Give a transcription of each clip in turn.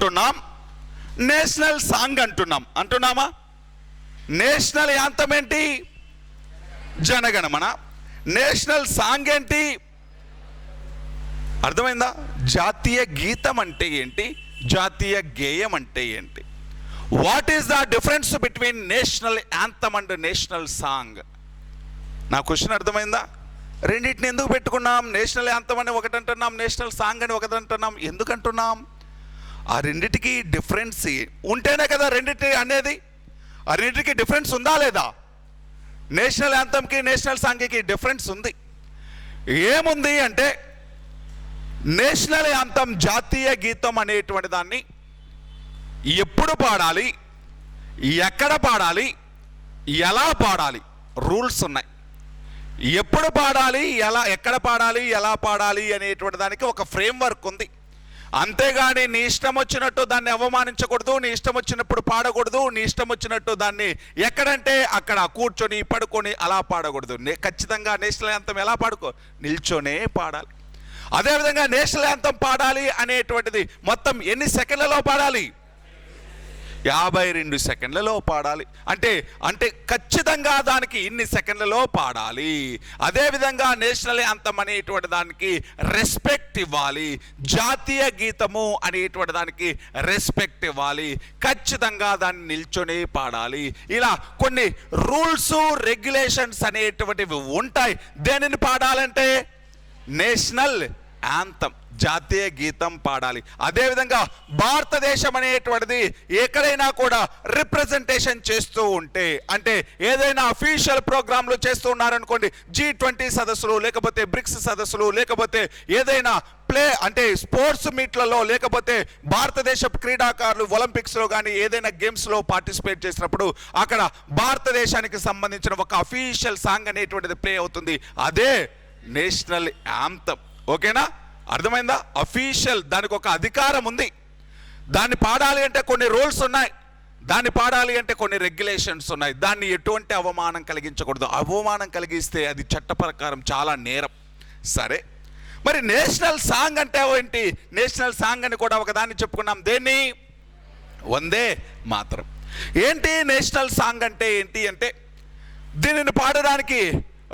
అంటున్నాం, national song అంటున్నామా? National anthem ఏంటి? Jana Gana Mana. National song ఏంటి? అర్థమైందా? జాతీయ గీతం అంటే ఏంటి, జాతీయ గేయం అంటే ఏంటి? What is the difference between national anthem and national song? నా క్వశ్చన్ అర్థమైందా? రెండింటిని ఎందుకు పెట్టుకున్నాం? నేషనల్ యాంథమ్ అని ఒకటి అంటున్నాం, నేషనల్ సాంగ్ అని ఒకటి అంటున్నాం. ఎందుకు అంటున్నాం? ఆ రెండింటికి డిఫరెన్స్ ఉంటేనే కదా రెండింటి అనేది. ఆ రెండింటికి డిఫరెన్స్ ఉందా లేదా? నేషనల్ యాంథమ్కి నేషనల్ సాంగ్కి డిఫరెన్స్ ఉంది. ఏముంది అంటే, నేషనల్ యాంథమ్ జాతీయ గీతం అనేటువంటి దాన్ని ఎప్పుడు పాడాలి, ఎక్కడ పాడాలి, ఎలా పాడాలి, రూల్స్ ఉన్నాయి. ఎప్పుడు పాడాలి, ఎక్కడ పాడాలి, ఎలా పాడాలి అనేటువంటి దానికి ఒక ఫ్రేమ్వర్క్ ఉంది. అంతేగాని నీ ఇష్టం వచ్చినట్టు దాన్ని అవమానించకూడదు, నీ ఇష్టం వచ్చినప్పుడు పాడకూడదు, నీ ఇష్టం వచ్చినట్టు దాన్ని ఎక్కడంటే అక్కడ కూర్చొని పడుకొని అలా పాడకూడదు. ఖచ్చితంగా నేషనల్ యాంథమ్ ఎలా నిల్చొనే పాడాలి. అదేవిధంగా నేషనల్ యాంథమ్ పాడాలి అనేటువంటిది మొత్తం ఎన్ని సెకండ్లలో పాడాలి? 52 సెకండ్లలో పాడాలి. అంటే ఖచ్చితంగా దానికి ఇన్ని సెకండ్లలో పాడాలి. అదేవిధంగా నేషనల్ యాంథమ్ అనేటువంటి దానికి రెస్పెక్ట్ ఇవ్వాలి, జాతీయ గీతము అనేటువంటి దానికి రెస్పెక్ట్ ఇవ్వాలి, ఖచ్చితంగా దాన్ని నిల్చొని పాడాలి. ఇలా కొన్ని రూల్స్ రెగ్యులేషన్స్ అనేటువంటివి ఉంటాయి. దేనిని పాడాలంటే నేషనల్ యాంథమ్, జాతీయ గీతం పాడాలి. అదేవిధంగా భారతదేశం అనేటువంటిది ఎక్కడైనా కూడా రిప్రజెంటేషన్ చేస్తూ ఉంటే, అంటే ఏదైనా అఫీషియల్ ప్రోగ్రాంలు చేస్తూ ఉన్నారనుకోండి, G20 సదస్సులు, లేకపోతే బ్రిక్స్ సదస్సులు, లేకపోతే ఏదైనా అంటే స్పోర్ట్స్ మీట్లలో, లేకపోతే భారతదేశ క్రీడాకారులు ఒలింపిక్స్లో కానీ ఏదైనా గేమ్స్లో పార్టిసిపేట్ చేసినప్పుడు అక్కడ భారతదేశానికి సంబంధించిన ఒక అఫీషియల్ సాంగ్ అనేటువంటిది ప్లే అవుతుంది. అదే నేషనల్ యాంథమ్. ఓకేనా? అర్థమైందా? అఫీషియల్, దానికి ఒక అధికారం ఉంది. దాన్ని పాడాలి అంటే కొన్ని రూల్స్ ఉన్నాయి, దాన్ని పాడాలి అంటే కొన్ని రెగ్యులేషన్స్ ఉన్నాయి. దాన్ని ఎటువంటి అవమానం కలిగించకూడదు. అవమానం కలిగిస్తే అది చట్ట ప్రకారం చాలా నేరం. సరే, మరి నేషనల్ సాంగ్ అంటే ఏంటి? నేషనల్ సాంగ్ అని కూడా ఒకదాన్ని చెప్పుకున్నాం. దేన్ని? వందే మాతరం. ఏంటి నేషనల్ సాంగ్ అంటే ఏంటి అంటే, దీనిని పాడడానికి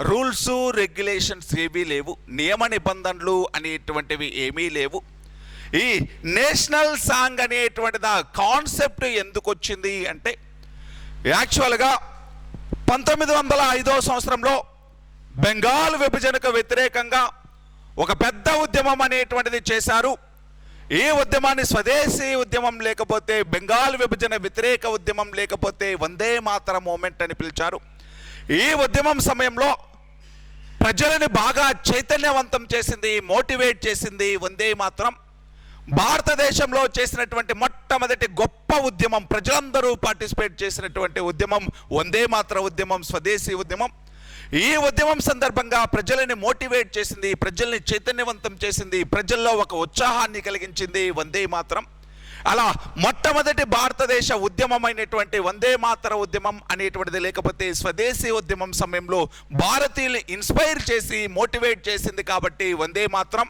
రూల్స్ రెగ్యులేషన్స్ ఏమీ లేవు, నియమ నిబంధనలు అనేటువంటివి ఏమీ లేవు. ఈ నేషనల్ సాంగ్ అనేటువంటి కాన్సెప్ట్ ఎందుకు వచ్చింది అంటే, యాక్చువల్గా 1905 సంవత్సరంలో బెంగాల్ విభజనకు వ్యతిరేకంగా ఒక పెద్ద ఉద్యమం అనేటువంటిది చేశారు. ఈ ఉద్యమాన్ని స్వదేశీ ఉద్యమం, లేకపోతే బెంగాల్ విభజన వ్యతిరేక ఉద్యమం, లేకపోతే వందే మాతరం మూమెంట్ అని పిలిచారు. ఈ ఉద్యమం సమయంలో ప్రజలని బాగా చైతన్యవంతం చేసింది, మోటివేట్ చేసింది వందే మాతరం. భారతదేశంలో చేసినటువంటి మొట్టమొదటి గొప్ప ఉద్యమం, ప్రజలందరూ పార్టిసిపేట్ చేసినటువంటి ఉద్యమం వందే మాతర ఉద్యమం, స్వదేశీ ఉద్యమం. ఈ ఉద్యమం సందర్భంగా ప్రజలని మోటివేట్ చేసింది, ప్రజల్ని చైతన్యవంతం చేసింది, ప్రజల్లో ఒక ఉత్సాహాన్ని కలిగించింది వందే మాతరం. అలా మొట్టమొదటి భారతదేశ ఉద్యమమైనటువంటి వందే మాతర ఉద్యమం అనేటువంటిది, లేకపోతే స్వదేశీ ఉద్యమం సమయంలో భారతీయులు ఇన్స్పైర్ చేసి మోటివేట్ చేసింది కాబట్టి వందే మాతరం.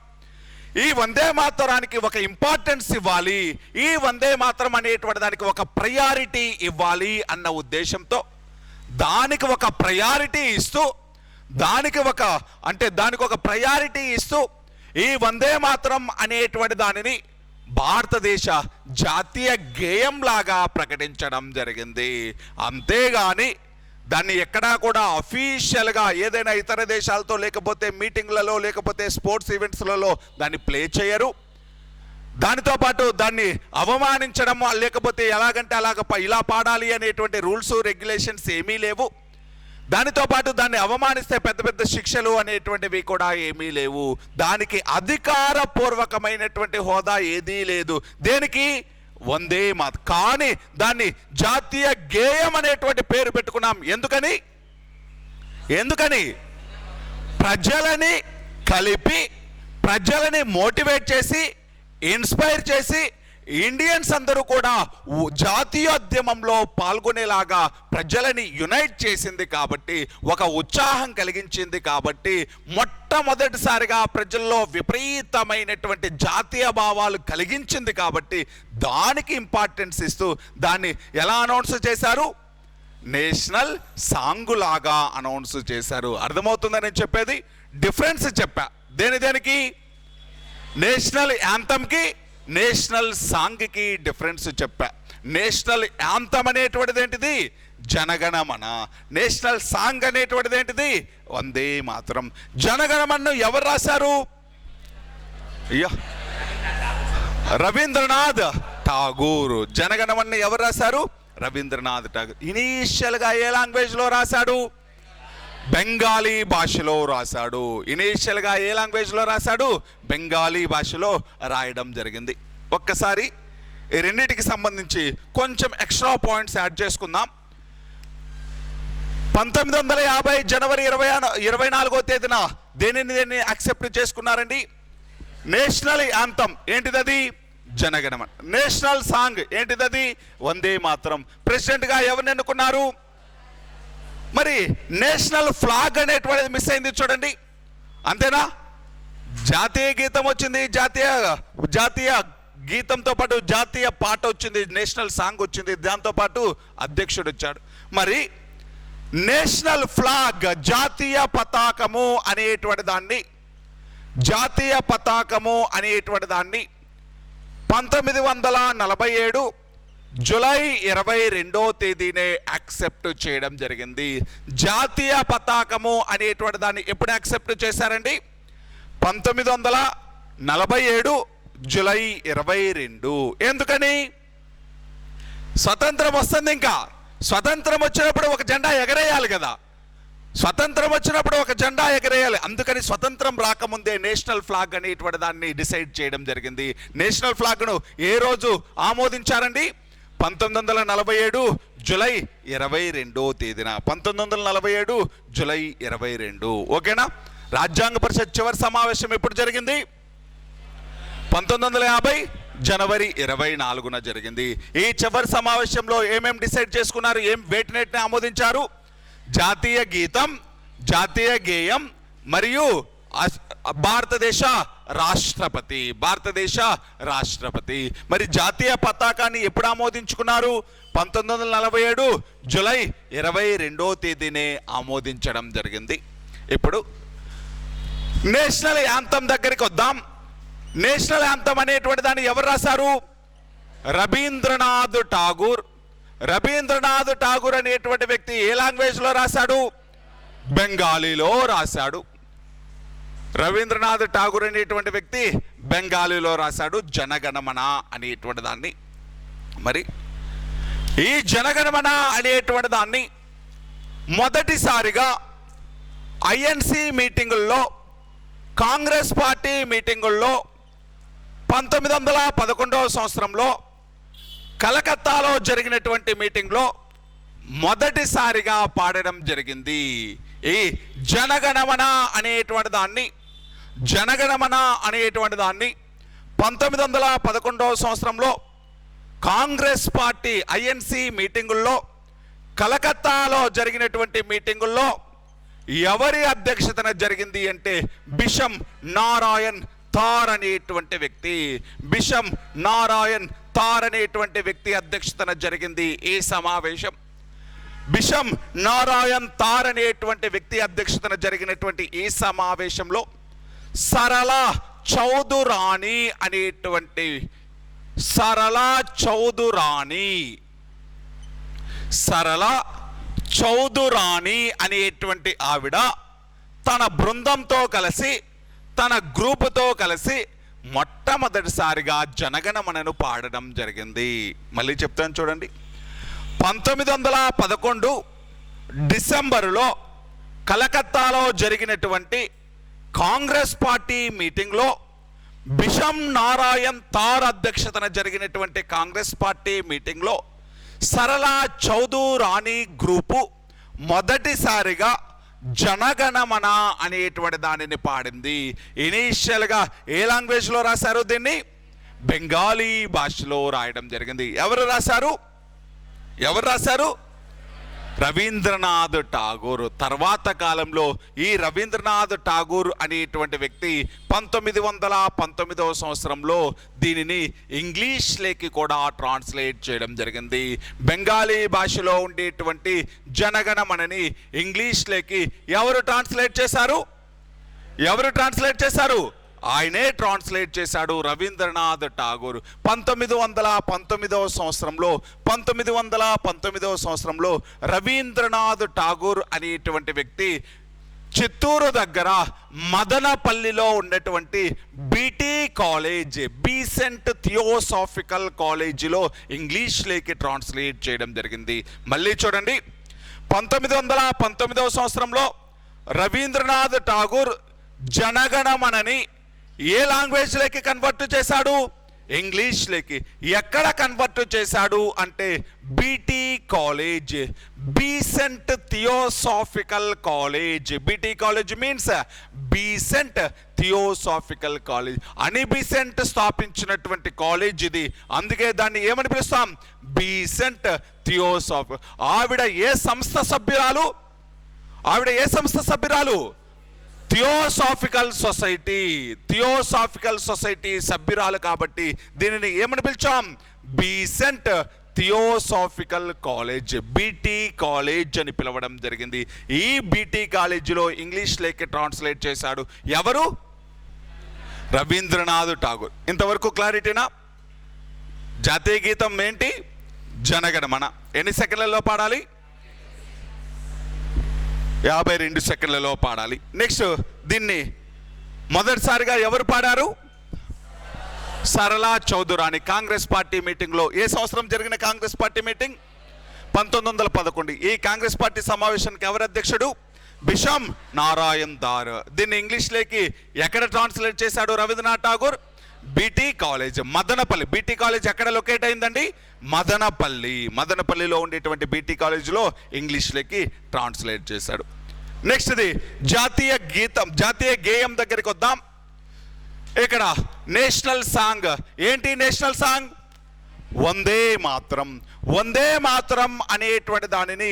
ఈ వందే మాతరానికి ఒక ఇంపార్టెన్స్ ఇవ్వాలి, ఈ వందే మాతరం అనేటువంటి దానికి ఒక ప్రయారిటీ ఇవ్వాలి అన్న ఉద్దేశంతో దానికి ఒక ప్రయారిటీ ఇస్తూ ఈ వందే మాతరం అనేటువంటి దానిని భారతదేశ జాతీయ గేయం లాగా ప్రకటించడం జరిగింది. అంతేగాని దాన్ని ఎక్కడా కూడా అఫీషియల్గా ఏదైనా ఇతర దేశాలతో, లేకపోతే మీటింగ్లలో, లేకపోతే స్పోర్ట్స్ ఈవెంట్స్లలో దాన్ని ప్లే చేయరు. దానితో పాటు దాన్ని అవమానించడం, లేకపోతే ఎలాగంటే ఇలా పాడాలి అనేటువంటి రూల్స్ రెగ్యులేషన్స్ ఏమీ లేవు. దానితో పాటు దాన్ని అవమానిస్తే పెద్ద పెద్ద శిక్షలు అనేటువంటివి కూడా ఏమీ లేవు. దానికి అధికారపూర్వకమైనటువంటి హోదా ఏదీ లేదు. దేనికి? వందే మాతరం. కానీ దాన్ని జాతీయ గేయం అనేటువంటి పేరు పెట్టుకున్నాం. ఎందుకని? ప్రజలని కలిపి, ప్రజలని మోటివేట్ చేసి, ఇన్స్పైర్ చేసి, ఇండియన్స్ అందరూ కూడా జాతీయోద్యమంలో పాల్గొనేలాగా ప్రజలని యునైట్ చేసింది కాబట్టి, ఒక ఉత్సాహం కలిగించింది కాబట్టి, మొట్టమొదటిసారిగా ప్రజల్లో విపరీతమైనటువంటి జాతీయ భావాలు కలిగించింది కాబట్టి, దానికి ఇంపార్టెన్స్ ఇస్తూ దాన్ని ఎలా అనౌన్స్ చేశారు? నేషనల్ సాంగ్ లాగా అనౌన్స్ చేశారు. అర్థమవుతుందని చెప్పేది? డిఫరెన్స్ చెప్పా. దేనికి? నేషనల్ యాంథమ్కి నేషనల్ సాంగ్కి డిఫరెన్స్ చెప్పా. నేషనల్ యాంథమ్ అనేటువంటిది ఏంటిది? జనగణమన. నేషనల్ సాంగ్ అనేటువంటిది ఏంటిది? వందే మాతరం. జనగణమన్ను ఎవరు రాశారు? అయ్యా, రవీంద్రనాథ్ ఠాగూర్. జనగణమన్ను ఎవరు రాశారు? రవీంద్రనాథ్ ఠాగూర్. ఇనీషియల్గా ఏ లాంగ్వేజ్లో రాశాడు? బెంగాలీ భాషలో రాశాడు. ఇనీషియల్గా ఏ లాంగ్వేజ్లో రాశాడు? బెంగాలీ భాషలో రాయడం జరిగింది. ఒక్కసారి ఈ రెండింటికి సంబంధించి కొంచెం ఎక్స్ట్రా పాయింట్స్ యాడ్ చేసుకుందాం. 1950 జనవరి 24వ తేదీన దేనిని యాక్సెప్ట్ చేసుకున్నారండి? National anthem. ఏంటిదది? జనగణమన. నేషనల్ సాంగ్ ఏంటిదది? వందే మాతరం. ప్రెసిడెంట్గా ఎవరిని ఎన్నుకున్నారు? మరి నేషనల్ ఫ్లాగ్ అనేటువంటిది మిస్ అయింది చూడండి. అంతేనా? జాతీయ గీతం వచ్చింది, జాతీయ గీతంతో పాటు జాతీయ పాట వచ్చింది, నేషనల్ సాంగ్ వచ్చింది, దాంతోపాటు అధ్యక్షుడు వచ్చాడు. మరి నేషనల్ ఫ్లాగ్, జాతీయ పతాకము అనేటువంటి దాన్ని 1947 జూలై 22వ తేదీనే యాక్సెప్ట్ చేయడం జరిగింది. జాతీయ పతాకము అనేటువంటి దాన్ని ఎప్పుడు యాక్సెప్ట్ చేశారండి? 1947 జూలై 22. ఎందుకని? స్వతంత్రం వస్తుంది. ఇంకా స్వతంత్రం వచ్చినప్పుడు ఒక జెండా ఎగరేయాలి కదా. స్వతంత్రం వచ్చినప్పుడు ఒక జెండా ఎగరేయాలి. అందుకని స్వతంత్రం రాకముందే నేషనల్ ఫ్లాగ్ అనేటువంటి దాన్ని డిసైడ్ చేయడం జరిగింది. నేషనల్ ఫ్లాగ్ను ఏ రోజు ఆమోదించారండి? 1947 జూలై 22వ తేదీన. 1947 జూలై 22. ఓకేనా? రాజ్యాంగ పరిషత్ చివరి సమావేశం ఎప్పుడు జరిగింది? 1950 జనవరి 24న జరిగింది. ఈ చివరి సమావేశంలో ఏమేమి డిసైడ్ చేసుకున్నారు? వేటిని ఆమోదించారు? జాతీయ గీతం, జాతీయ గేయం మరియు భారతదేశ రాష్ట్రపతి. మరి జాతీయ పతాకాన్ని ఎప్పుడు ఆమోదించుకున్నారు? 1947 జూలై 22వ తేదీనే ఆమోదించడం జరిగింది. ఇప్పుడు నేషనల్ యాంథమ్ దగ్గరికి వద్దాం. నేషనల్ యాంథమ్ అనేటువంటి దాన్ని ఎవరు రాశారు? రవీంద్రనాథ్ ఠాగూర్. రవీంద్రనాథ్ ఠాగూర్ అనేటువంటి వ్యక్తి ఏ లాంగ్వేజ్లో రాశాడు? బెంగాలీలో రాశాడు. రవీంద్రనాథ్ ఠాగూర్ అనేటువంటి వ్యక్తి బెంగాలీలో రాశాడు జనగణమన అనేటువంటి దాన్ని. మరి ఈ జనగణమన అనేటువంటి దాన్ని మొదటిసారిగా ఐఎన్సి మీటింగుల్లో, కాంగ్రెస్ పార్టీ మీటింగుల్లో 1911వ సంవత్సరంలో కలకత్తాలో జరిగినటువంటి మీటింగ్లో మొదటిసారిగా పాడడం జరిగింది. ఈ జనగణమన అనేటువంటి దాన్ని 1911వ సంవత్సరంలో కాంగ్రెస్ పార్టీ ఐఎన్సి మీటింగుల్లో, కలకత్తాలో జరిగినటువంటి మీటింగుల్లో ఎవరి అధ్యక్షతన జరిగింది అంటే బిషమ్ నారాయణ్ తార్ అనేటువంటి వ్యక్తి. బిషమ్ నారాయణ్ తార్ అనేటువంటి వ్యక్తి అధ్యక్షతన జరిగింది ఈ సమావేశం. బిషమ్ నారాయణ్ తార్ అనేటువంటి వ్యక్తి అధ్యక్షతన జరిగినటువంటి ఈ సమావేశంలో సరళ చౌధురాణి అనేటువంటి ఆవిడ తన బృందంతో కలిసి, తన గ్రూపుతో కలిసి మొట్టమొదటిసారిగా జనగణమనను పాడడం జరిగింది. మళ్ళీ చెప్తాను చూడండి. 1911 డిసెంబరులో కలకత్తాలో జరిగినటువంటి కాంగ్రెస్ పార్టీ మీటింగ్లో బిషమ్ నారాయణ్ తార్ అధ్యక్షతన జరిగినటువంటి కాంగ్రెస్ పార్టీ మీటింగ్లో సరళ చౌధురాణి గ్రూపు మొదటిసారిగా జనగణమన అనేటువంటి దానిని పాడింది. ఇనీషియల్గా ఏ లాంగ్వేజ్లో రాశారు దీన్ని? బెంగాలీ భాషలో రాయడం జరిగింది. ఎవరు రాశారు? రవీంద్రనాథ్ ఠాగూర్. తర్వాత కాలంలో ఈ రవీంద్రనాథ్ ఠాగూర్ అనేటువంటి వ్యక్తి 1919వ సంవత్సరంలో దీనిని ఇంగ్లీష్లోకి కూడా ట్రాన్స్లేట్ చేయడం జరిగింది. బెంగాలీ భాషలో ఉండేటువంటి జనగణమనని ఇంగ్లీష్లోకి ఎవరు ట్రాన్స్లేట్ చేశారు? ఆయనే ట్రాన్స్లేట్ చేశాడు, రవీంద్రనాథ్ ఠాగూర్. 1919వ సంవత్సరంలో రవీంద్రనాథ్ ఠాగూర్ అనేటువంటి వ్యక్తి చిత్తూరు దగ్గర మదనపల్లిలో ఉన్నటువంటి బీటీ కాలేజ్, బీసెంట్ థియోసాఫికల్ కాలేజీలో ఇంగ్లీష్లోకి ట్రాన్స్లేట్ చేయడం జరిగింది. మళ్ళీ చూడండి, 1919వ సంవత్సరంలో రవీంద్రనాథ్ ఠాగూర్ జనగణమనని ఏ లాంగ్వేజ్లోకి కన్వర్ట్ చేశాడు? ఇంగ్లీష్లోకి. ఎక్కడ కన్వర్ట్ చేశాడు అంటే BT college, Besant theosophical college. BT college means Besant theosophical college. అని బీసెంట్ స్థాపించినటువంటి కాలేజ్ ఇది. అందుకే దాన్ని ఏమని పిలుస్తాం? Besant theosophical. ఆవిడ ఏ సంస్థ సభ్యురాలు? థియోసాఫికల్ సొసైటీ సభ్యురాలు. కాబట్టి దీనిని ఏమని పిలిచాం? Besant theosophical college, BT college అని పిలవడం జరిగింది. ఈ బీటీ కాలేజీలో ఇంగ్లీష్లోకి ట్రాన్స్లేట్ చేశాడు ఎవరు? రవీంద్రనాథ్ ఠాగూర్. ఇంతవరకు క్లారిటీనా? జాతీయ గీతం ఏంటి? జనగణమన. ఎన్ని సెకండ్లలో పాడాలి? 52 సెకండ్లలో పాడాలి. నెక్స్ట్ దీన్ని మొదటిసారిగా ఎవరు పాడారు? సరళా చౌదరాణి. కాంగ్రెస్ పార్టీ మీటింగ్లో. ఏ సంవత్సరం జరిగిన కాంగ్రెస్ పార్టీ మీటింగ్? 1911. ఈ కాంగ్రెస్ పార్టీ సమావేశానికి ఎవరు అధ్యక్షుడు? బిషమ్ నారాయణ్ దార్. దీన్ని ఇంగ్లీష్లోకి ఎక్కడ ట్రాన్స్లేట్ చేశాడు Rabindranath Tagore? BT college, Madanapalle. BT college ఎక్కడ లొకేట్ అయిందండి? మదనపల్లిలో ఉండేటువంటి బీటీ కాలేజీలో ఇంగ్లీష్లోకి ట్రాన్స్లేట్ చేశాడు. నెక్స్ట్ది జాతీయ గేయం దగ్గరికి వద్దాం. ఇక్కడ నేషనల్ సాంగ్ ఏంటి? నేషనల్ సాంగ్ వందే మాతరం అనేటువంటి దానిని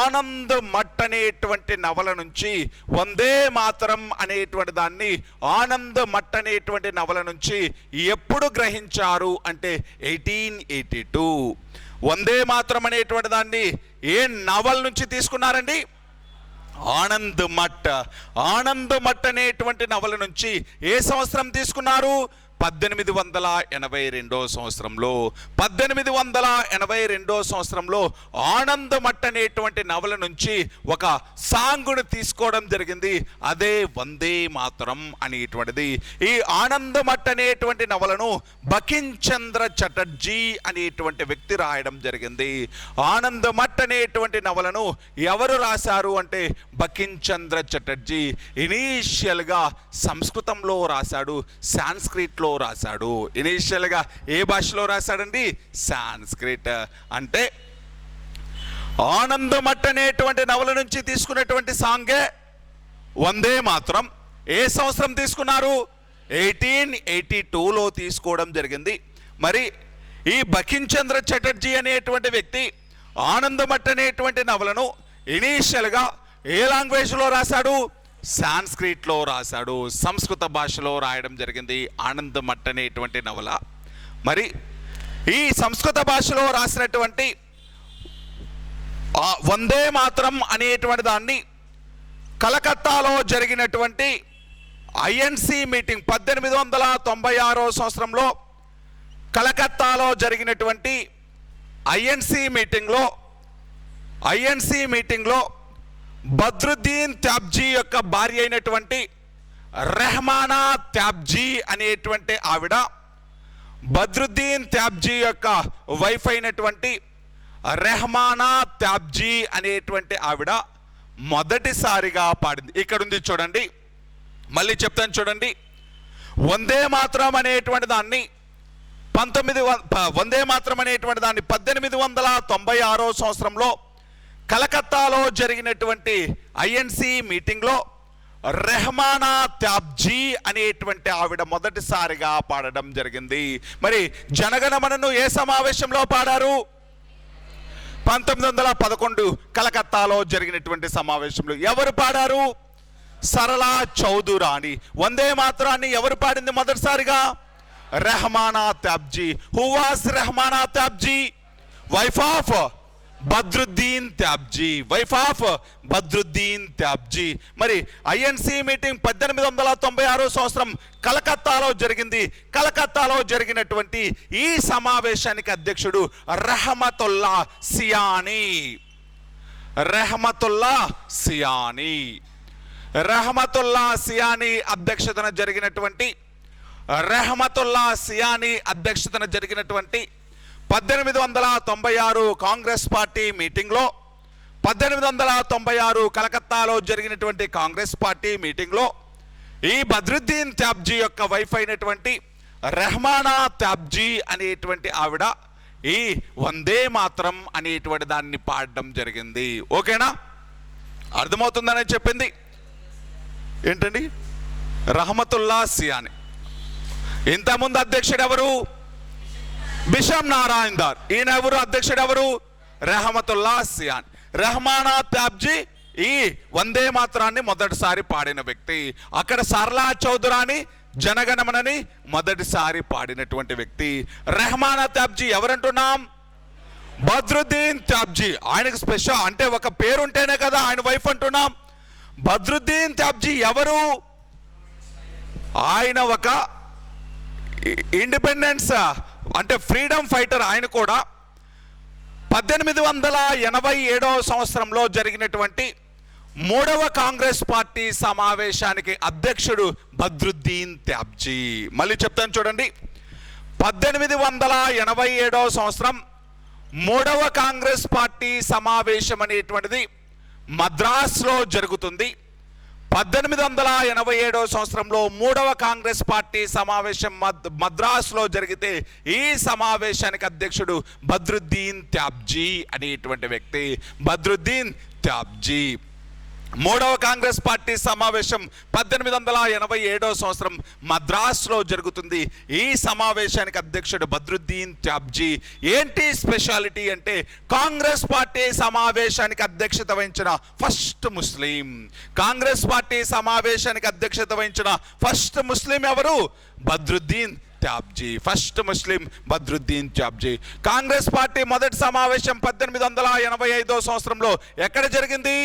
ఆనంద్ మట్ అనేటువంటి నవల నుంచి, వందే మాతరం అనేటువంటి దాన్ని ఆనంద్ మట్ అనేటువంటి నవల నుంచి ఎప్పుడు గ్రహించారు అంటే 1882. వందే మాతరం అనేటువంటి దాన్ని ఏ నవల నుంచి తీసుకున్నారండి? ఆనంద్ మట్ అనేటువంటి నవల నుంచి ఏ సంవత్సరం తీసుకున్నారు? 1882 సంవత్సరంలో. 1882 సంవత్సరంలో ఆనంద్ మట్ అనేటువంటి నవల నుంచి ఒక సాంగును తీసుకోవడం జరిగింది. అదే వందే మాతరం అనేటువంటిది. ఈ ఆనంద్ మట్ అనేటువంటి నవలను బకించంద్ర చటర్జీ అనేటువంటి వ్యక్తి రాయడం జరిగింది. ఆనంద్ మట్ అనేటువంటి నవలను ఎవరు రాశారు అంటే బకించంద్ర చటర్జీ. ఇనీషియల్గా సంస్కృతంలో రాశాడు, సాంస్క్రిట్లో రాశాడు. ఇనీషియల్గా ఏ భాషలో రాశాడండి? సాంస్క్రిట్. అంటే ఆనంద్ మట్ అనేటువంటి నవల నుంచి తీసుకున్నటువంటి సాంగే వందే మాతరం. ఏ సంవత్సరం తీసుకున్నారు? 1882లో తీసుకోవడం జరిగింది. మరి ఈ బకించంద్ర చటర్జీ అనేటువంటి వ్యక్తి ఆనంద్ మట్ అనేటువంటి నవలను ఇనీషియల్గా ఏ లాంగ్వేజ్లో రాశాడు? సాంస్క్రిట్లో రాశాడు, సంస్కృత భాషలో రాయడం జరిగింది ఆనంద్ మట్ అనేటువంటి నవల. మరి ఈ సంస్కృత భాషలో రాసినటువంటి వందే మాతరం అనేటువంటి దాన్ని కలకత్తాలో జరిగినటువంటి ఐఎన్సి మీటింగ్ 1896 సంవత్సరంలో కలకత్తాలో జరిగినటువంటి ఐఎన్సి మీటింగ్లో బద్రుద్దీన్ త్యాబ్జీ యొక్క భార్య అయినటువంటి రెహమానా త్యాబ్జీ అనేటువంటి ఆవిడ, బద్రుద్దీన్ త్యాబ్జీ యొక్క వైఫ్ అయినటువంటి రెహమానా త్యాబ్జీ అనేటువంటి ఆవిడ మొదటిసారిగా పాడింది. ఇక్కడ ఉంది చూడండి, మళ్ళీ చెప్తాను చూడండి. వందే మాతరం అనేటువంటి దాన్ని 1896 సంవత్సరంలో కలకత్తాలో జరిగినటువంటి ఐఎన్సి మీటింగ్లో రెహమానా త్యాబ్జీ అనేటువంటి ఆవిడ మొదటిసారిగా పాడడం జరిగింది. మరి జనగణమనను ఏ సమావేశంలో పాడారు? 1911 కలకత్తాలో జరిగినటువంటి సమావేశంలో. ఎవరు పాడారు? సరళా చౌధురాణి. వందే మాతరాన్ని ఎవరు పాడింది మొదటిసారిగా? Rehmana Tyabji. Who was Rehmana Tyabji? Wife of Badruddin Tyabji. Wife of Badruddin Tyabji. మరి ఐఎన్సి మీటింగ్ 1896 సంవత్సరం కలకత్తాలో జరిగింది. కలకత్తాలో జరిగినటువంటి ఈ సమావేశానికి అధ్యక్షుడు రహమతుల్లా సియానీ. రహమతుల్లా సియానీ. రహమతుల్లా సియానీ అధ్యక్షతన జరిగినటువంటి 1896 కాంగ్రెస్ పార్టీ మీటింగ్లో, 1896 కలకత్తాలో జరిగినటువంటి కాంగ్రెస్ పార్టీ మీటింగ్లో ఈ బద్రుద్దీన్ త్యాబ్జీ యొక్క వైఫ్ అయినటువంటి రెహమానా త్యాబ్జీ అనేటువంటి ఆవిడ ఈ వందే మాతరం అనేటువంటి దాన్ని పాడడం జరిగింది. ఓకేనా? అర్థమవుతుందని చెప్పింది ఏంటండి? రహమతుల్లా సియానీ. ఇంతకుముందు అధ్యక్షుడు ఎవరు? బిషప్ నారాయణ దార్. ఈయన ఎవరు? అధ్యక్షుడు ఎవరు? రెహమతుల్లా సియానీ. రెహమానా త్యాబ్జీ ఈ వందే మాతరాన్ని మొదటిసారి పాడిన వ్యక్తి. అక్కడ సరళా చౌధురాణి జనగణమనని మొదటిసారి పాడినటువంటి వ్యక్తి. రెహమానా త్యాబ్జీ ఎవరంటున్నాం? బద్రుద్దీన్ త్యాబ్జీ. ఆయనకు స్పెషల్ అంటే ఒక పేరు ఉంటేనే కదా ఆయన వైఫ్ అంటున్నాం. బద్రుద్దీన్ త్యాబ్జీ ఎవరు? ఆయన ఒక ఇండిపెండెన్స్ అంటే ఫ్రీడమ్ ఫైటర్. ఆయన కూడా 1887 సంవత్సరంలో జరిగినటువంటి 3వ కాంగ్రెస్ పార్టీ సమావేశానికి అధ్యక్షుడు బద్రుద్దీన్ త్యాబ్జీ. మళ్ళీ చెప్తాను చూడండి. 1887 సంవత్సరం 3వ కాంగ్రెస్ పార్టీ సమావేశం అనేటువంటిది మద్రాసులో జరుగుతుంది. 1887 సంవత్సరంలో 3వ కాంగ్రెస్ పార్టీ సమావేశం మద్రాసులో జరిగితే ఈ సమావేశానికి అధ్యక్షుడు బద్రుద్దీన్ త్యాబ్జీ అనేటువంటి వ్యక్తి. బద్రుద్దీన్ త్యాబ్జీ. 3వ కాంగ్రెస్ పార్టీ సమావేశం 1887 సంవత్సరం మద్రాసులో జరుగుతుంది. ఈ సమావేశానికి అధ్యక్షుడు బద్రుద్దీన్ త్యాబ్జీ. ఏంటి స్పెషాలిటీ అంటే కాంగ్రెస్ పార్టీ సమావేశానికి అధ్యక్షత వహించిన ఫస్ట్ ముస్లిం. కాంగ్రెస్ పార్టీ సమావేశానికి అధ్యక్షత వహించిన ఫస్ట్ ముస్లిం ఎవరు? బద్రుద్దీన్ త్యాబ్జీ. ఫస్ట్ ముస్లిం బద్రుద్దీన్ త్యాబ్జీ. కాంగ్రెస్ పార్టీ మొదటి సమావేశం 1885 సంవత్సరంలో ఎక్కడ జరిగింది?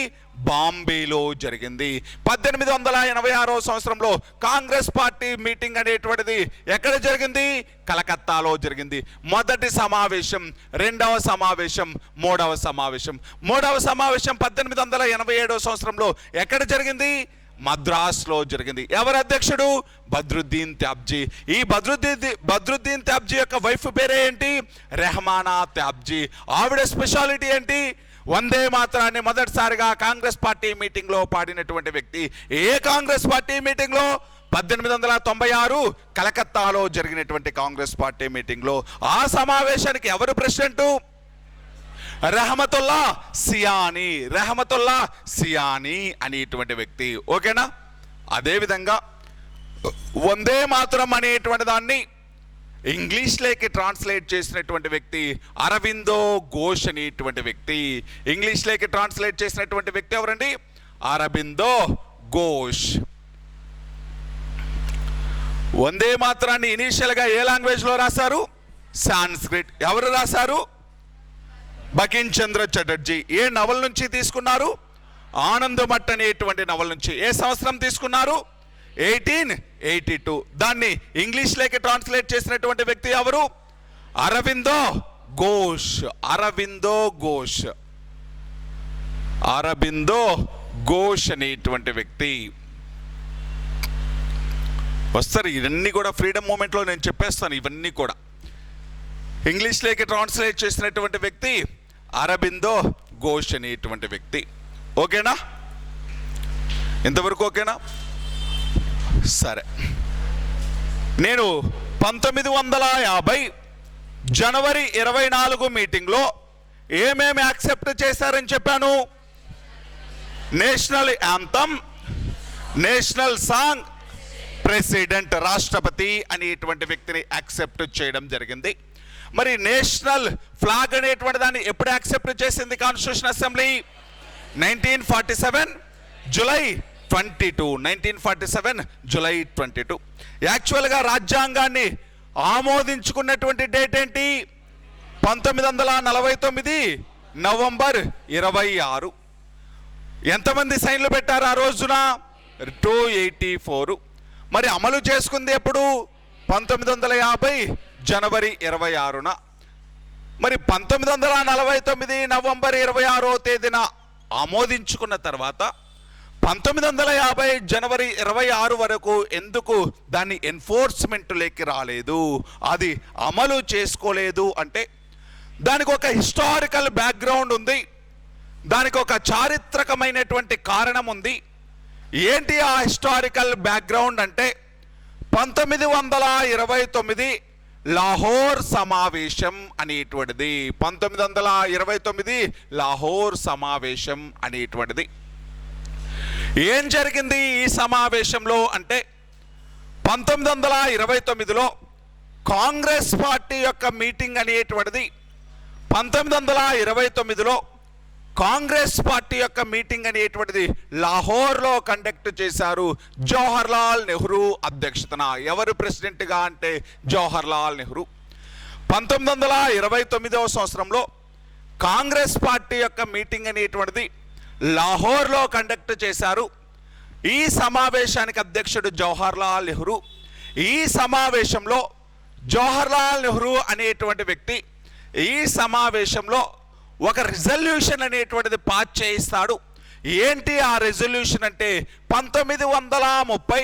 బాంబేలో జరిగింది. 1886 సంవత్సరంలో కాంగ్రెస్ పార్టీ మీటింగ్ అనేటువంటిది ఎక్కడ జరిగింది? కలకత్తాలో జరిగింది. మొదటి సమావేశం, రెండవ సమావేశం, మూడవ సమావేశం. మూడవ సమావేశం 1887 సంవత్సరంలో ఎక్కడ జరిగింది? మద్రాసులో జరిగింది. ఎవరు అధ్యక్షుడు? బద్రుద్దీన్ త్యాబ్జీ. ఈ బద్రుద్దీన్ త్యాబ్జీ యొక్క వైఫ్ పేరే ఏంటి? రెహమానా త్యాబ్జీ. ఆవిడ స్పెషాలిటీ ఏంటి? వందే మాతరాన్ని మొదటిసారిగా కాంగ్రెస్ పార్టీ మీటింగ్ లో పాడినటువంటి వ్యక్తి. ఏ కాంగ్రెస్ పార్టీ మీటింగ్ లో? 1896 కలకత్తాలో జరిగినటువంటి కాంగ్రెస్ పార్టీ మీటింగ్ లో. ఆ సమావేశానికి ఎవరు ప్రెసిడెంట్? రహమతుల్లా సియానీ. రహమతుల్లా సియానీ అనేటువంటి వ్యక్తి. ఓకేనా? అదేవిధంగా వందే మాతరం అనేటువంటి దాన్ని ఇంగ్లీష్లోకి ట్రాన్స్లేట్ చేసినటువంటి వ్యక్తి అరవిందో ఘోష్ అనేటువంటి వ్యక్తి. ఇంగ్లీష్లోకి ట్రాన్స్లేట్ చేసినటువంటి వ్యక్తి ఎవరండి? అరవిందో ఘోష్. వందే మాతరాన్ని ఇనీషియల్గా ఏ లాంగ్వేజ్లో రాశారు? సాంస్క్రిట్. ఎవరు రాశారు? బకిం చంద్ర చటర్జీ. ఏ నవల నుంచి తీసుకున్నారు? ఆనందమఠ్ అనేటువంటి నవల నుంచి. ఏ సంవత్సరం తీసుకున్నారు? 1882. దాన్ని ఇంగ్లీష్లోకి ట్రాన్స్లేట్ చేసినటువంటి వ్యక్తి ఎవరు? అరవిందో ఘోష్. అరవిందో ఘోష్. అరవిందో ఘోష్ అనేటువంటి వ్యక్తి వస్తారు. ఇవన్నీ కూడా ఫ్రీడమ్ మూమెంట్లో నేను చెప్పేస్తాను. ఇవన్నీ కూడా ఇంగ్లీష్లోకి ట్రాన్స్లేట్ చేసినటువంటి వ్యక్తి అరబిందో ఘోష్ అనేటువంటి వ్యక్తి. ఓకేనా? ఇంతవరకు ఓకేనా? సరే. నేను 1950 జనవరి 24 మీటింగ్లో ఏమేమి యాక్సెప్ట్ చేశారని చెప్పాను? National anthem, national song president, రాష్ట్రపతి అనేటువంటి వ్యక్తిని యాక్సెప్ట్ చేయడం జరిగింది. మరి నేషనల్ ఫ్లాగ్ అనేటువంటి దాన్ని ఎప్పుడు యాక్సెప్ట్ చేసింది కాన్స్టిట్యూషన్ అసెంబ్లీ? 1947 జూలై 22. 1947 జూలై 22. యాక్చువల్గా రాజ్యాంగాన్ని ఆమోదించుకున్నటువంటి డేట్ ఏంటి? 1949 నవంబర్ 26. ఎంతమంది సైన్లు పెట్టారు ఆ రోజున? 284. మరి అమలు చేసుకుంది ఎప్పుడు? 1950 జనవరి 26న. మరి 1949 నవంబర్ 26వ తేదీన ఆమోదించుకున్న తర్వాత 1950 జనవరి 26 వరకు ఎందుకు దాన్ని ఎన్ఫోర్స్మెంట్లోకి రాలేదు, అది అమలు చేసుకోలేదు అంటే దానికి ఒక హిస్టారికల్ బ్యాక్గ్రౌండ్ ఉంది, దానికి ఒక చారిత్రకమైనటువంటి కారణం ఉంది. ఏంటి ఆ హిస్టారికల్ బ్యాక్గ్రౌండ్ అంటే 1929 లాహోర్ సమావేశం అనేటువంటిది. 1929 లాహోర్ సమావేశం అనేటువంటిది. ఏం జరిగింది ఈ సమావేశంలో అంటే 1929లో కాంగ్రెస్ పార్టీ యొక్క మీటింగ్ అనేటువంటిది 1929లో కాంగ్రెస్ పార్టీ యొక్క మీటింగ్ అనేటువంటిది లాహోర్లో కండక్ట్ చేశారు. జవహర్లాల్ నెహ్రూ అధ్యక్షతన. ఎవరు ప్రెసిడెంట్గా అంటే జవహర్లాల్ నెహ్రూ. 1929వ సంవత్సరంలో కాంగ్రెస్ పార్టీ యొక్క మీటింగ్ అనేటువంటిది లాహోర్లో కండక్ట్ చేశారు. ఈ సమావేశానికి అధ్యక్షుడు జవహర్లాల్ నెహ్రూ. ఈ సమావేశంలో జవహర్లాల్ నెహ్రూ అనేటువంటి వ్యక్తి ఈ సమావేశంలో ఒక రిజల్యూషన్ అనేటువంటిది పాస్ చేయిస్తాడు. ఏంటి ఆ రెజల్యూషన్ అంటే 1930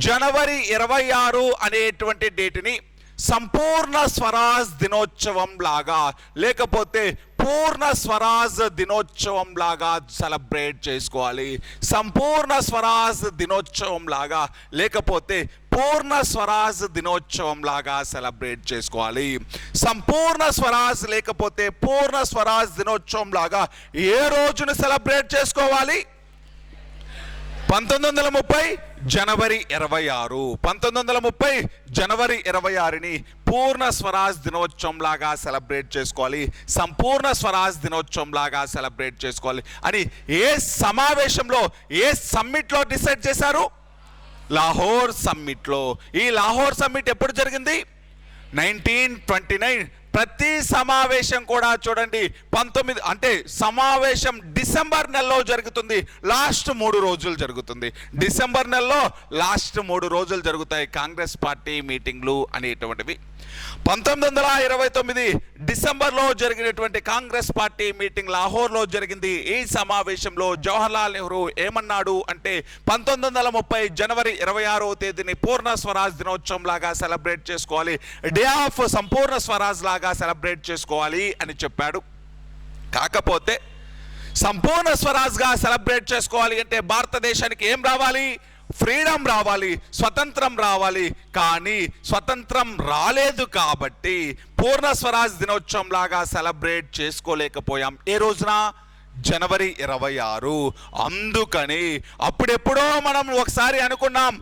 జనవరి 26 అనేటువంటి డేట్ని సంపూర్ణ స్వరాజ్ దినోత్సవం లాగా లేకపోతే పూర్ణ స్వరాజ్ దినోత్సవం లాగా సెలబ్రేట్ చేసుకోవాలి. సంపూర్ణ స్వరాజ్ దినోత్సవం లాగా లేకపోతే పూర్ణ స్వరాజ్ దినోత్సవం లాగా సెలబ్రేట్ చేసుకోవాలి. సంపూర్ణ స్వరాజ్ లేకపోతే పూర్ణ స్వరాజ్ దినోత్సవం లాగా ఏ రోజును సెలబ్రేట్ చేసుకోవాలి? 1930 జనవరి 26. 1930 జనవరి 26ని పూర్ణ స్వరాజ్ దినోత్సవం లాగా సెలబ్రేట్ చేసుకోవాలి, సంపూర్ణ స్వరాజ్ దినోత్సవం లాగా సెలబ్రేట్ చేసుకోవాలి అని ఏ సమావేశంలో, ఏ సమ్మిట్లో డిసైడ్ చేశారు? లాహోర్ సమ్మిట్లో. ఈ లాహోర్ సమ్మిట్ ఎప్పుడు జరిగింది? 1929. ప్రతి సమావేశం కూడా చూడండి 19 అంటే సమావేశం డిసెంబర్ నెలలో జరుగుతుంది. లాస్ట్ 3 రోజులు జరుగుతుంది. డిసెంబర్ నెలలో లాస్ట్ 3 రోజులు జరుగుతాయి కాంగ్రెస్ పార్టీ మీటింగ్లు అనేటువంటివి. 1929 డిసెంబర్లో జరిగినటువంటి కాంగ్రెస్ పార్టీ మీటింగ్ లాహోర్లో జరిగింది. ఈ సమావేశంలో జవహర్లాల్ నెహ్రూ ఏమన్నాడు అంటే 1930 జనవరి 26వ తేదీని పూర్ణ స్వరాజ్ దినోత్సవం లాగా సెలబ్రేట్ చేసుకోవాలి, డే ఆఫ్ సంపూర్ణ స్వరాజ్ లాగా సెలబ్రేట్ చేసుకోవాలి అని చెప్పాడు. కాకపోతే సంపూర్ణ స్వరాజ్గా సెలబ్రేట్ చేసుకోవాలి అంటే భారతదేశానికి ఏం రావాలి? ఫ్రీడమ్ రావాలి, స్వతంత్రం రావాలి. కానీ స్వతంత్రం రాలేదు కాబట్టి పూర్ణ స్వరాజ్ దినోత్సవం లాగా సెలబ్రేట్ చేసుకోలేకపోయాం. ఏ రోజున? జనవరి 26. అందుకని అప్పుడెప్పుడో మనం ఒకసారి అనుకున్నాం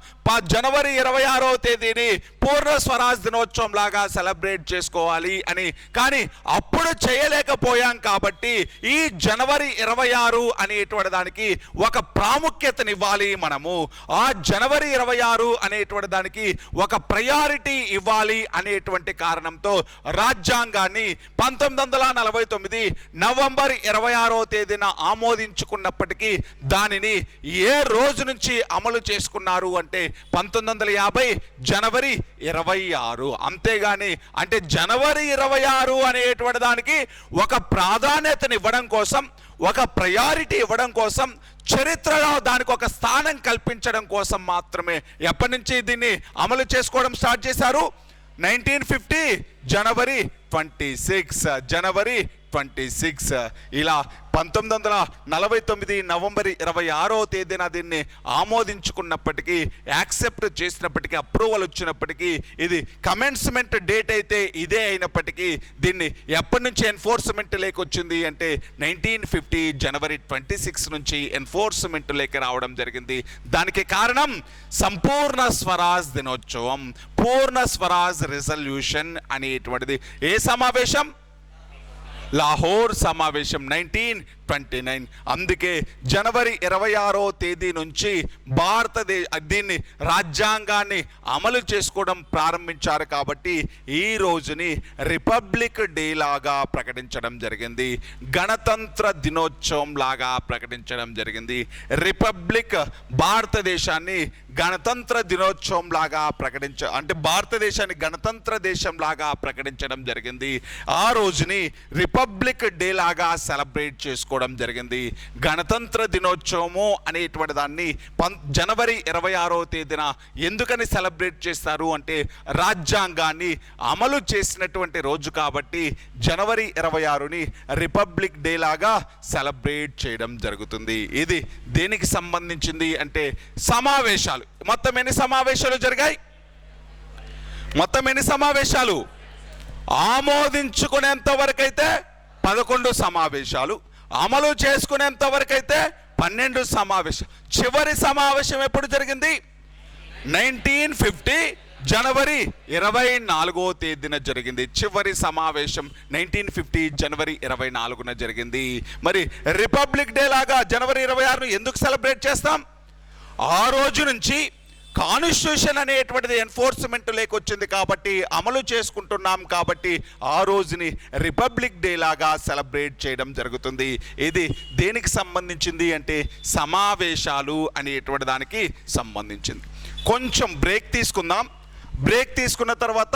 జనవరి 26వ తేదీని పూర్ణ స్వరాజ్ దినోత్సవం లాగా సెలబ్రేట్ చేసుకోవాలి అని. కానీ అప్పుడు చేయలేకపోయాం కాబట్టి ఈ జనవరి 26 అనేటువంటి దానికి ఒక ప్రాముఖ్యతనివ్వాలి మనము. ఆ జనవరి 26 అనేటువంటి దానికి ఒక ప్రయారిటీ ఇవ్వాలి అనేటువంటి కారణంతో రాజ్యాంగాన్ని 1949 నవంబర్ 26వ తేదీన ఆమోదించుకున్నప్పటికీ దానిని ఏ రోజు నుంచి అమలు చేసుకున్నారు అంటే 1950 జనవరి 26. అంతేగాని అంటే జనవరి 26 అనేటువంటి దానికి ఒక ప్రాధాన్యతని ఇవ్వడం కోసం, ఒక ప్రయారిటీ ఇవ్వడం కోసం, చరిత్రలో దానికి ఒక స్థానం కల్పించడం కోసం మాత్రమే ఎప్పటి నుంచి దీన్ని అమలు చేసుకోవడం స్టార్ట్ చేశారు? 1950 జనవరి 26. జనవరి 26 ఇలా 1949 నవంబర్ 26వ తేదీన దీన్ని ఆమోదించుకున్నప్పటికీ, యాక్సెప్ట్ చేసినప్పటికీ, అప్రూవల్ వచ్చినప్పటికీ, ఇది కమెన్స్మెంట్ డేట్ అయితే ఇదే అయినప్పటికీ దీన్ని ఎప్పటి నుంచి ఎన్ఫోర్స్మెంట్ లేకొచ్చింది అంటే 1950 జనవరి 26 నుంచి ఎన్ఫోర్స్మెంట్ లేక రావడం జరిగింది. దానికి కారణం సంపూర్ణ స్వరాజ్ దినోత్సవం, పూర్ణ స్వరాజ్ రిజల్యూషన్ అనేటువంటిది. ఏ సమావేశం? లాహోర్ సమావేశం 1929. అందుకే జనవరి 26వ తేదీ నుంచి దీన్ని రాజ్యాంగాన్ని అమలు చేసుకోవడం ప్రారంభించారు. కాబట్టి ఈ రోజుని రిపబ్లిక్ డే లాగా ప్రకటించడం జరిగింది, గణతంత్ర దినోత్సవం లాగా ప్రకటించడం జరిగింది. రిపబ్లిక్ భారతదేశాన్ని గణతంత్ర దినోత్సవం లాగా అంటే భారతదేశాన్ని గణతంత్ర దేశం లాగా ప్రకటించడం జరిగింది. ఆ రోజుని రిపబ్లిక్ డే లాగా సెలబ్రేట్ చేసుకోవడం జరిగింది. గణతంత్ర దినోత్సవము అనేటువంటి దాన్ని జనవరి 26వ తేదీన ఎందుకని సెలబ్రేట్ చేస్తారు అంటే రాజ్యాంగాన్ని అమలు చేసినటువంటి రోజు కాబట్టి జనవరి 26ని రిపబ్లిక్ డే లాగా సెలబ్రేట్ చేయడం జరుగుతుంది. ఇది దేనికి సంబంధించింది అంటే సమావేశాలు. మొత్తం ఎన్ని సమావేశాలు జరిగాయి? మొత్తం ఎన్ని సమావేశాలు? ఆమోదించుకునేంత వరకైతే 11 సమావేశాలు, అమలు చేసుకునేంత వరకైతే 12 సమావేశాలు. చివరి సమావేశం ఎప్పుడు జరిగింది? 1950 జనవరి 24వ తేదీన జరిగింది. చివరి సమావేశం 1950 జనవరి 24న జరిగింది. మరి రిపబ్లిక్ డే లాగా జనవరి 26ను ఎందుకు సెలబ్రేట్ చేస్తాం? ఆ రోజు నుంచి కాన్స్టిట్యూషన్ అనేటువంటిది ఎన్ఫోర్స్మెంట్ లేకొచ్చింది కాబట్టి, అమలు చేసుకుంటున్నాం కాబట్టి ఆ రోజుని రిపబ్లిక్ డే లాగా సెలబ్రేట్ చేయడం జరుగుతుంది. ఇది దేనికి సంబంధించింది అంటే సమావేశాలు అనేటువంటి దానికి సంబంధించింది. కొంచెం బ్రేక్ తీసుకుందాం. బ్రేక్ తీసుకున్న తర్వాత